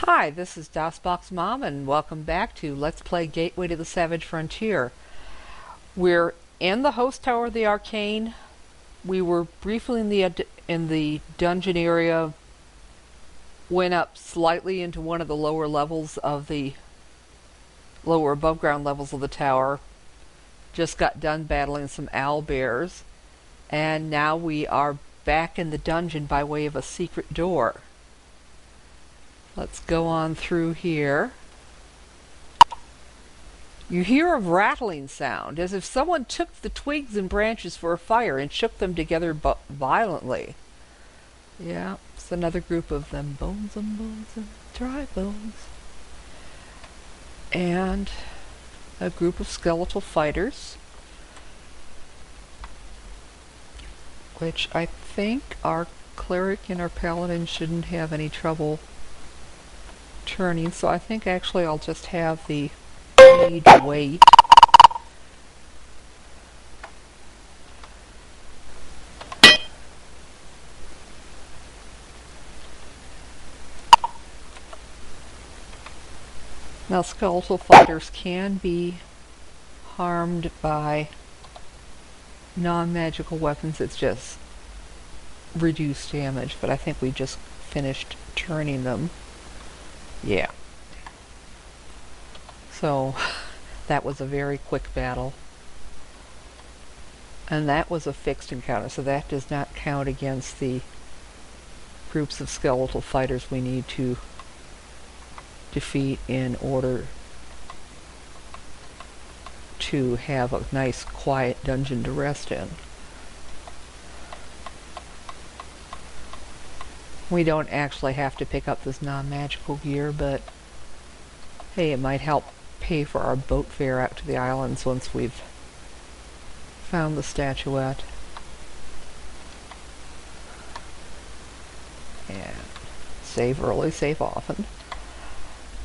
Hi, this is DOSBox Mom, and welcome back to Let's Play Gateway to the Savage Frontier. We're in the Hosttower of the Arcane. We were briefly in the dungeon area, went up slightly into one of the lower levels of the lower above ground levels of the tower, just got done battling some owlbears, and now we are back in the dungeon by way of a secret door. Let's go on through here. You hear a rattling sound, as if someone took the twigs and branches for a fire and shook them together violently. Yeah, it's another group of them. Bones and bones and dry bones. And a group of skeletal fighters, which I think our cleric and our paladin shouldn't have any trouble turning, so I think actually I'll just have the mage wait. Now, skeletal fighters can be harmed by non-magical weapons. It's just reduced damage, but I think we just finished turning them. Yeah. So, that was a very quick battle. And that was a fixed encounter, so that does not count against the groups of skeletal fighters we need to defeat in order to have a nice quiet dungeon to rest in. We don't actually have to pick up this non-magical gear, but hey, it might help pay for our boat fare out to the islands once we've found the statuette. And save early, save often.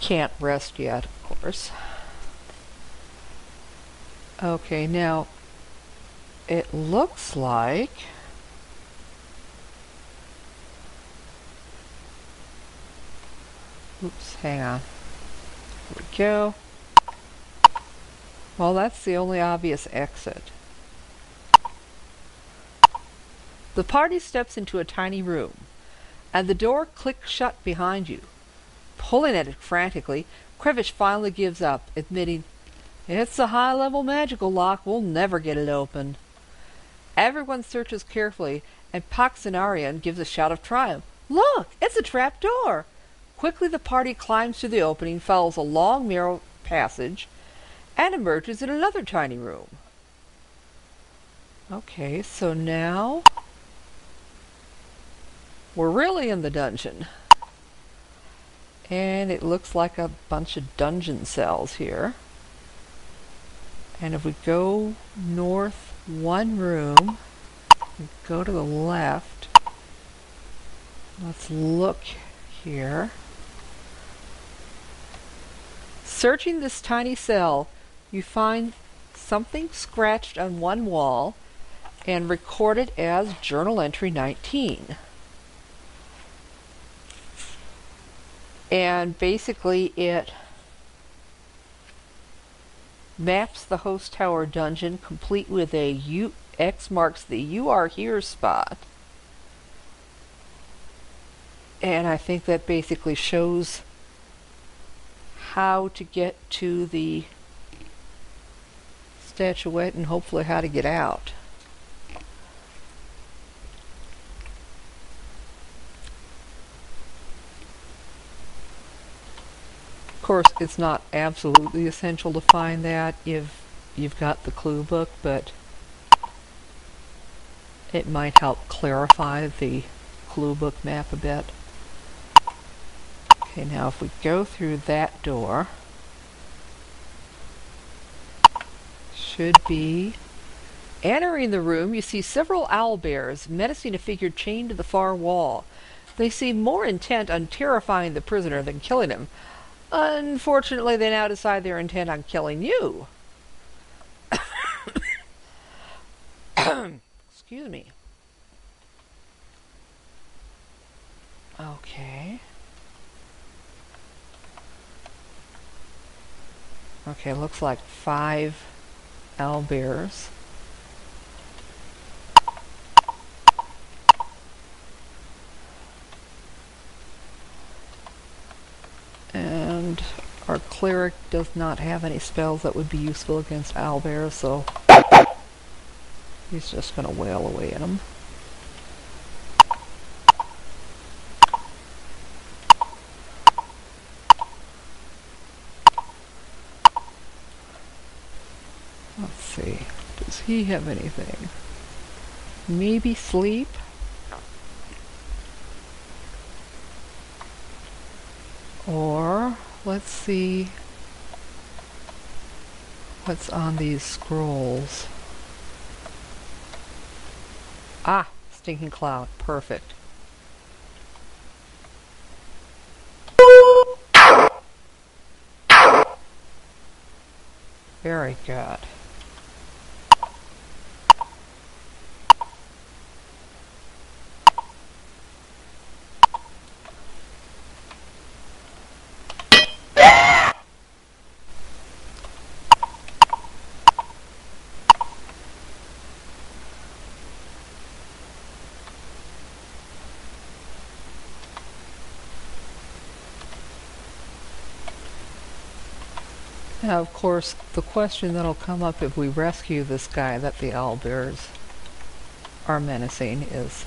Can't rest yet, of course. Okay, now it looks like oops, hang on. Here we go. Well, that's the only obvious exit. The party steps into a tiny room, and the door clicks shut behind you. Pulling at it frantically, Crevish finally gives up, admitting, "It's a high-level magical lock. We'll never get it open." Everyone searches carefully, and Poxenarian gives a shout of triumph. "Look! It's a trap door!" Quickly the party climbs through the opening, follows a long narrow passage, and emerges in another tiny room. Okay, so now we're really in the dungeon. And it looks like a bunch of dungeon cells here. And if we go north one room, we go to the left, let's look here. Searching this tiny cell, you find something scratched on one wall and recorded as Journal Entry 19. And basically it maps the Hosttower dungeon, complete with a X marks the "You Are Here" spot. And I think that basically shows how to get to the statuette and hopefully how to get out. Of course, it's not absolutely essential to find that if you've got the clue book, but it might help clarify the clue book map a bit. Okay, now if we go through that door, should be entering the room. You see several owlbears menacing a figure chained to the far wall. They seem more intent on terrifying the prisoner than killing him. Unfortunately, they now decide they're intent on killing you. Excuse me. Okay. Okay, looks like 5 owlbears. And our cleric does not have any spells that would be useful against owlbears, so he's just going to wail away at them. Let's see. Does he have anything? Maybe sleep? Or, let's see what's on these scrolls. Ah, stinking cloud. Perfect. Very good. Now, of course, the question that'll come up if we rescue this guy that the owlbears are menacing is,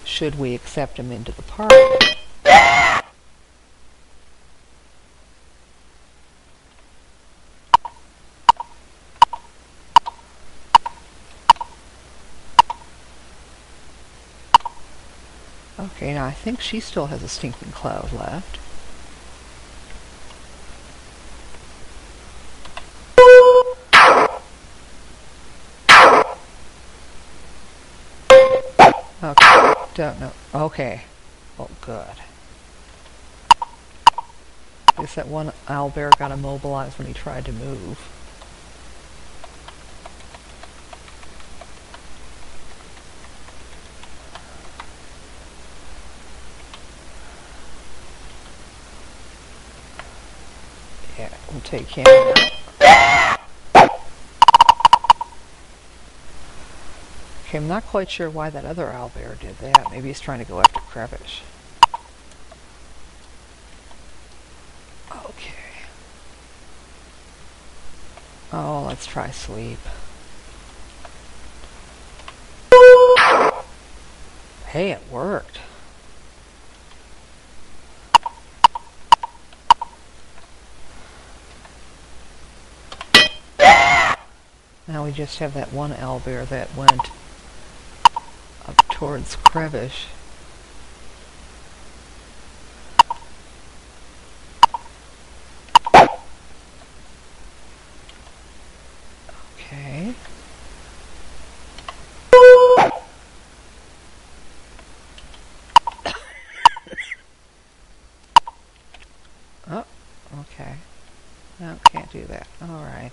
should we accept him into the party? Okay, now I think she still has a stinking cloud left. Okay, don't know. Okay. Oh, good. At least that one owlbear got immobilized when he tried to move. Yeah, we'll take him out. Okay, I'm not quite sure why that other owlbear did that. Maybe he's trying to go after Crevish. Okay. Oh, let's try sleep. Hey, it worked. Now we just have that one owlbear that went up towards Crevish. Okay. Oh, okay. No, can't do that. All right.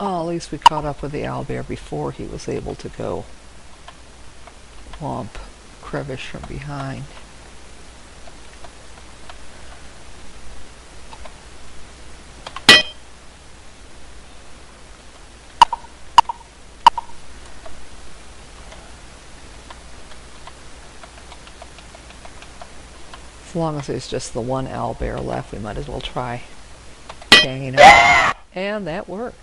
Oh, at least we caught up with the owlbear before he was able to go whomp Crevish from behind. As long as there's just the one owlbear left, we might as well try ganging up. And that worked.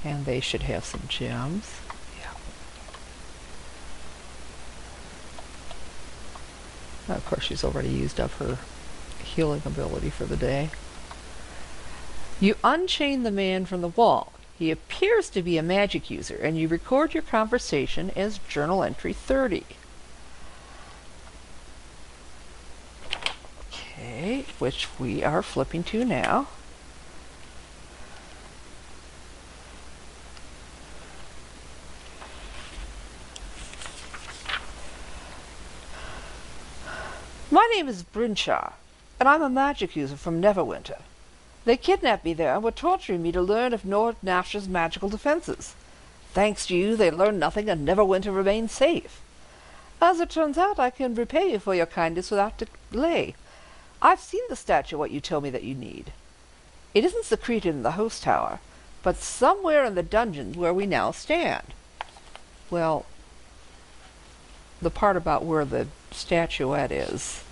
And they should have some gems. Yeah. Now, of course, she's already used up her healing ability for the day. You unchain the man from the wall. He appears to be a magic user, and you record your conversation as journal entry 30. Okay, which we are flipping to now. My name is Brinshaar, and I'm a magic user from Neverwinter. They kidnapped me there and were torturing me to learn of Lord Nash's magical defenses. Thanks to you, they learned nothing and never went to remain safe. As it turns out, I can repay you for your kindness without delay. I've seen the statue what you told me that you need. It isn't secreted in the Hosttower, but somewhere in the dungeons where we now stand. Well, the part about where the statuette is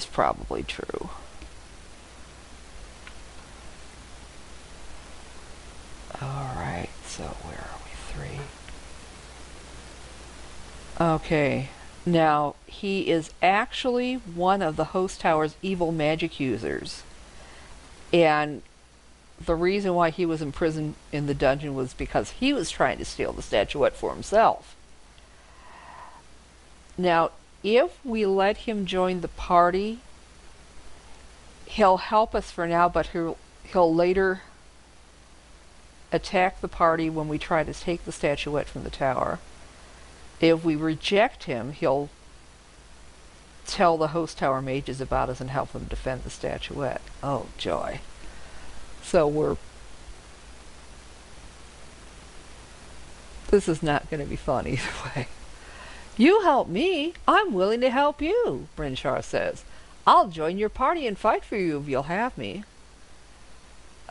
probably true. Alright, so where are we? 3. Okay, now he is actually one of the Hosttower's evil magic users. And the reason why he was imprisoned in the dungeon was because he was trying to steal the statuette for himself. Now, if we let him join the party, he'll help us for now, but he'll later attack the party when we try to take the statuette from the tower. If we reject him, he'll tell the Hosttower mages about us and help them defend the statuette. Oh, joy. So this is not going to be fun either way. You help me, I'm willing to help you, Brinshaar says. I'll join your party and fight for you if you'll have me.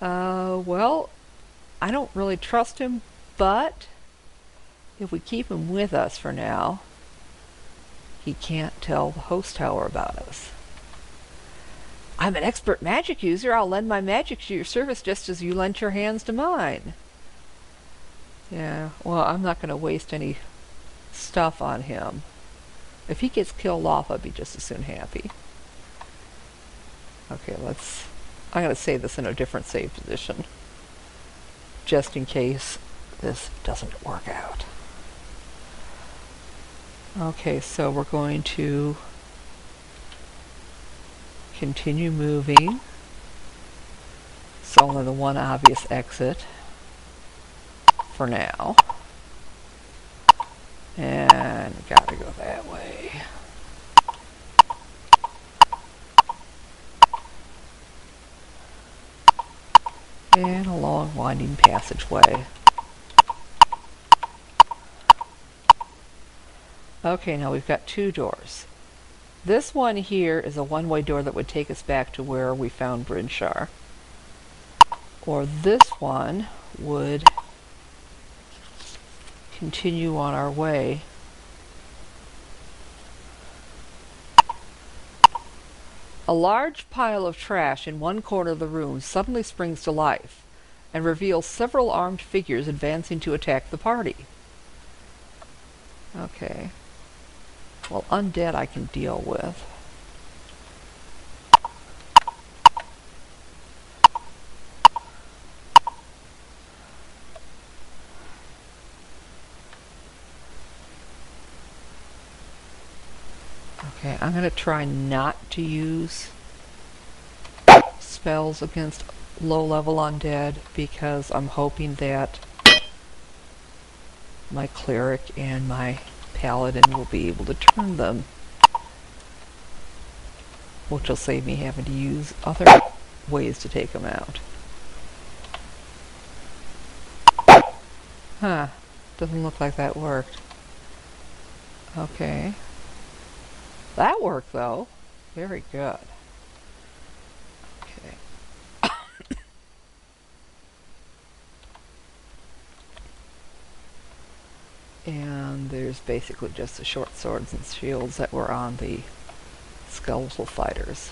Well, I don't really trust him, but if we keep him with us for now, he can't tell the Hosttower about us. I'm an expert magic user. I'll lend my magic to your service just as you lent your hands to mine. Yeah, well, I'm not going to waste any stuff on him. If he gets killed off, I'll be just as soon happy. Okay, I'm going to save this in a different save position, just in case this doesn't work out. Okay, so we're going to continue moving. It's only the one obvious exit for now. And gotta go that way. And a long winding passageway. Okay, now we've got 2 doors. This one here is a one-way door that would take us back to where we found Brinshaar. Or this one would continue on our way. A large pile of trash in one corner of the room suddenly springs to life and reveals several armed figures advancing to attack the party. Okay. Well, undead I can deal with. Okay, I'm going to try not to use spells against low-level undead because I'm hoping that my cleric and my paladin will be able to turn them, which will save me having to use other ways to take them out. Huh, doesn't look like that worked. Okay. That worked though. Very good. Okay. And there's basically just the short swords and shields that were on the skeletal fighters.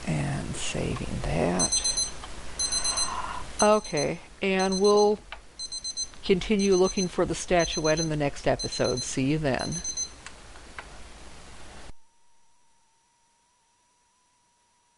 And saving that. Okay, and we'll continue looking for the statuette in the next episode. See you then.